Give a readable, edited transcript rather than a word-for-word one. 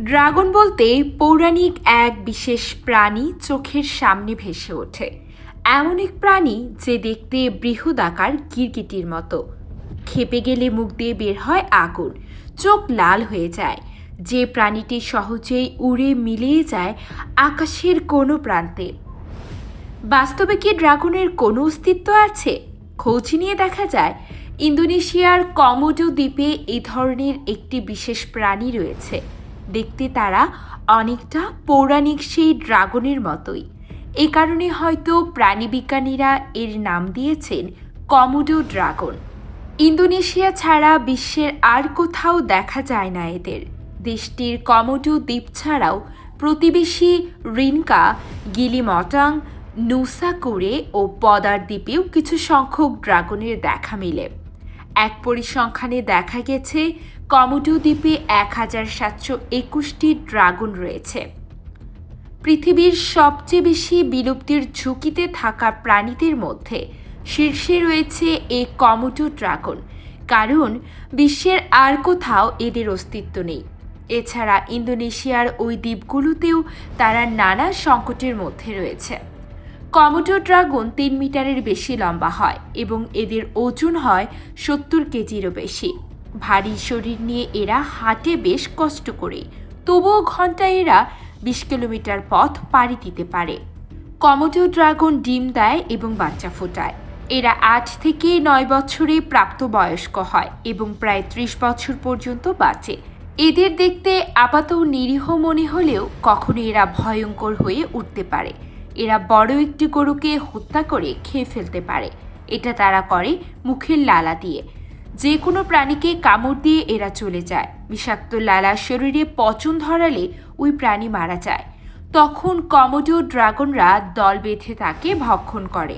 Dragon বলতে পৌরাণিক এক বিশেষ প্রাণী চোখের সামনে ভেসে ওঠে। এমন এক প্রাণী যে দেখতে বৃহদাকার গিরগিটির মতো। খেপে গেলে মুখ দিয়ে বের হয় আগুন, চোখ লাল হয়ে যায়। যে প্রাণীটি সহজেই উড়ে মিলিয়ে যায় আকাশের কোনো প্রান্তে। বাস্তবে কি ড্রাগনের কোনো অস্তিত্ব আছে? খোঁজ নিয়ে দেখা যায় ইন্দোনেশিয়ার কমোডো দ্বীপে এই ধরনের একটি বিশেষ প্রাণী রয়েছে। দেখতে তারা অনেকটা পৌরাণিক সেই ড্রাগনের মতোই। এ কারণে হয়তো প্রাণীবিজ্ঞানীরা এর নাম দিয়েছেন কমোডো ড্রাগন। ইন্দোনেশিয়া ছাড়া বিশ্বের আর কোথাও দেখা যায় না এদের। দেশটির কমোডো দ্বীপ ছাড়াও প্রতিবেশী রিনকা, গিলিমটাং, নুসাকুরে ও পদার দ্বীপেও কিছু সংখ্যক ড্রাগনের দেখা মেলে। এক পরিসংখ্যানে দেখা গেছে কমোডো দ্বীপে 1721টি ড্রাগন রয়েছে। পৃথিবীর সবচেয়ে বেশি বিলুপ্তির ঝুঁকিতে থাকা প্রাণীদের মধ্যে শীর্ষে রয়েছে এই কমোডো ড্রাগন, কারণ বিশ্বের আর কোথাও এদের অস্তিত্ব নেই। এছাড়া ইন্দোনেশিয়ার ওই দ্বীপগুলোতেও তারা নানা সংকটের মধ্যে রয়েছে। কমোডো ড্রাগন 3 মিটারের বেশি লম্বা হয় এবং এদের ওজন হয় 70 কেজিরও বেশি। ভারী শরীর নিয়ে এরা হাঁটে বেশ কষ্ট করে, তবুও ঘন্টায় এরা 20 কিলোমিটার পথ পাড়ি দিতে পারে। কমোডো ড্রাগন ডিম দেয় এবং বাচ্চা ফোটায়। এরা 8 থেকে 9 বছরে প্রাপ্তবয়স্ক হয় এবং প্রায় 30 বছর পর্যন্ত বাঁচে। এদের দেখতে আপাতত নিরীহ মনে হলেও কখনো এরা ভয়ঙ্কর হয়ে উঠতে পারে। এরা বড় একটি গরুকে হত্যা করে খেয়ে ফেলতে পারে। এটা তারা করে মুখের লালা দিয়ে। যে কোনো প্রাণীকে কামড় দিয়ে এরা চলে যায়। বিষাক্ত লালা শরীরে পচন ধরালে ওই প্রাণী মারা যায়। তখন কমোডো ড্রাগনরা দল বেঁধে তাকে ভক্ষণ করে।